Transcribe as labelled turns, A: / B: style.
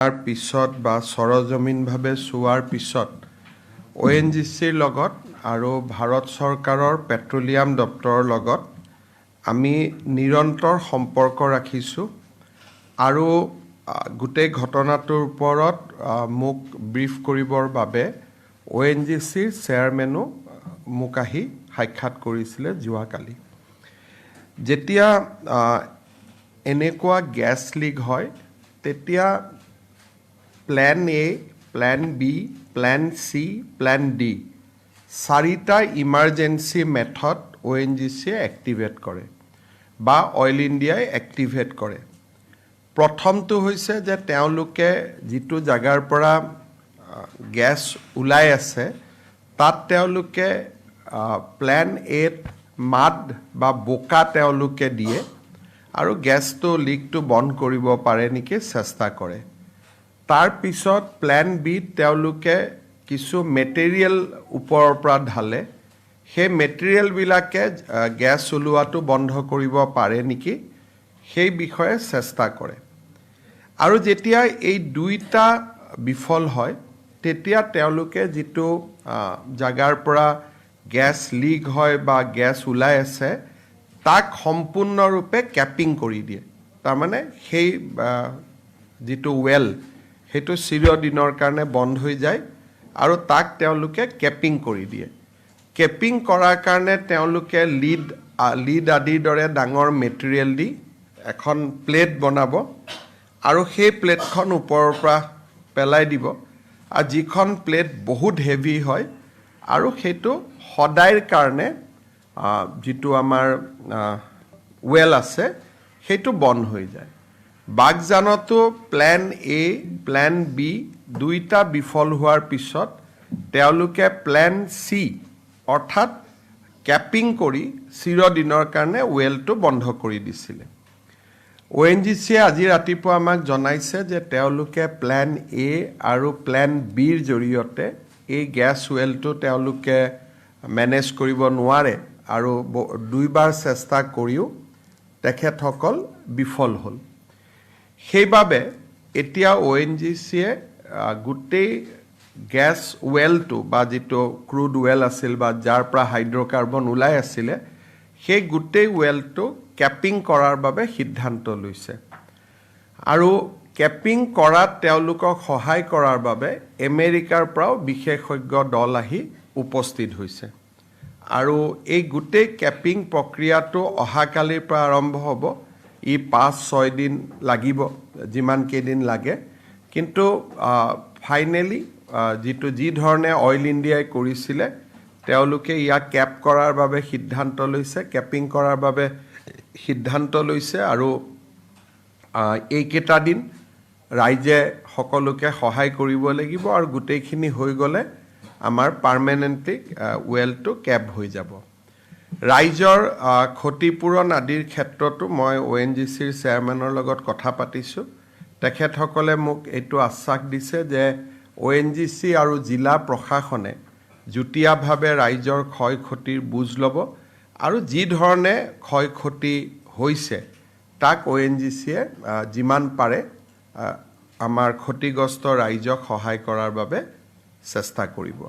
A: তাৰ পিছত বা সৰজমিনভাৱে চোৱাৰ পিছত ONGCৰ লগত আৰু ভাৰত চৰকাৰৰ পেট্ৰলিয়াম দপ্তৰৰ লগত আমি নিৰন্তৰ সম্পৰ্ক ৰাখিছোঁ আৰু গোটেই ঘটনাটোৰ ওপৰত মোক ব্ৰিফ কৰিবৰ বাবে ONGCৰ চেয়াৰমেনো মোক আহি সাক্ষাৎ কৰিছিলে যোৱাকালি। যেতিয়া এনেকুৱা গেছ লিক হয় তেতিয়া plan A, plan B, plan C, plan D চাৰিটা ইমাৰ্জেঞ্চি মেথড ONGCয়ে এক্টিভেট কৰে বা অইল ইণ্ডিয়াই এক্টিভেট কৰে। প্ৰথমটো হৈছে যে তেওঁলোকে যিটো জাগাৰ পৰা গেছ ওলাই আছে তাত তেওঁলোকে প্ল্যান Aত মাড বা বোকা তেওঁলোকে দিয়ে আৰু গেছটো লিকটো বন্ধ কৰিব পাৰে নেকি চেষ্টা কৰে। তাৰ পিছত প্ল্যান Bত তেওঁলোকে কিছু মেটেৰিয়েল ওপৰৰ পৰা ঢালে, সেই মেটেৰিয়েলবিলাকে গেছ ওলোৱাটো বন্ধ কৰিব পাৰে নেকি সেই বিষয়ে চেষ্টা কৰে। আৰু যেতিয়া এই দুইটা বিফল হয় তেতিয়া তেওঁলোকে যিটো জাগাৰ পৰা গেছ লিক হয় বা গেছ ওলাই আছে তাক সম্পূৰ্ণৰূপে কেপিং কৰি দিয়ে। তাৰমানে সেই যিটো ৱেল সেইটো চিৰদিনৰ কাৰণে বন্ধ হৈ যায় আৰু তাক তেওঁলোকে কেপিং কৰি দিয়ে। কেপিং কৰাৰ কাৰণে তেওঁলোকে লিড আদিৰ দৰে ডাঙৰ মেটেৰিয়েল দি এখন প্লেট বনাব আৰু সেই প্লেটখন ওপৰৰ পৰা পেলাই দিব আৰু যিখন প্লেট বহুত হেভি হয় আৰু সেইটো সদায়ৰ কাৰণে যিটো আমাৰ ৱেল আছে সেইটো বন্ধ হৈ যায়। বাগজানতো প্ল্যান A, প্ল্যান B দুইটা বিফল হোৱাৰ পিছত তেওঁলোকে প্ল্যান C অৰ্থাৎ কেপিং কৰি চিৰদিনৰ কাৰণে ৱেলটো বন্ধ কৰি দিছিলে। ONGCয়ে আজি ৰাতিপুৱা আমাক জনাইছে যে তেওঁলোকে প্ল্যান A আৰু প্ল্যান Bৰ জৰিয়তে এই গেছ ৱেলটো তেওঁলোকে মেনেজ কৰিব নোৱাৰে আৰু দুইবাৰ চেষ্টা কৰিও তেখেতসকল বিফল হ'ল। সেইবাবে এতিয়া ONGCয়ে গোটেই গেছ ৱেলটো বা যিটো ক্ৰুড ৱেল আছিল বা যাৰ পৰা হাইড্ৰ'কাৰ্বন ওলাই আছিলে সেই গোটেই ৱেলটো কেপিং কৰাৰ বাবে সিদ্ধান্ত লৈছে। আৰু কেপিং কৰাত তেওঁলোকক সহায় কৰাৰ বাবে আমেৰিকাৰ পৰাও বিশেষজ্ঞ দল আহি উপস্থিত হৈছে। আৰু এই গোটেই কেপিং প্ৰক্ৰিয়াটো অহাকালিৰ পৰা আৰম্ভ হ'ব। ই 5-6 দিন লাগিব, যিমান কেইদিন লাগে। কিন্তু ফাইনেলি যি ধৰণে অইল ইণ্ডিয়াই কৰিছিলে তেওঁলোকে ইয়াক কেপ কৰাৰ বাবে সিদ্ধান্ত লৈছে, কেপিং কৰাৰ বাবে সিদ্ধান্ত লৈছে আৰু এইকেইটা দিন ৰাইজে সকলোকে সহায় কৰিব লাগিব আৰু গোটেইখিনি হৈ গ'লে আমাৰ পাৰ্মানেণ্টলি ৱেলটো কেপ হৈ যাব। ৰাইজৰ ক্ষতিপূৰণ আদিৰ ক্ষেত্ৰতো মই ONGCৰ চেয়াৰমেনৰ লগত কথা পাতিছোঁ। তেখেতসকলে মোক এইটো আশ্বাস দিছে যে ONGC আৰু জিলা প্ৰশাসনে যুটীয়াভাৱে ৰাইজৰ ক্ষয় ক্ষতিৰ বুজ ল'ব আৰু যি ধৰণে ক্ষয় ক্ষতি হৈছে তাক ONGCয়ে যিমান পাৰে আমাৰ ক্ষতিগ্ৰস্ত ৰাইজক সহায় কৰাৰ বাবে চেষ্টা কৰিব।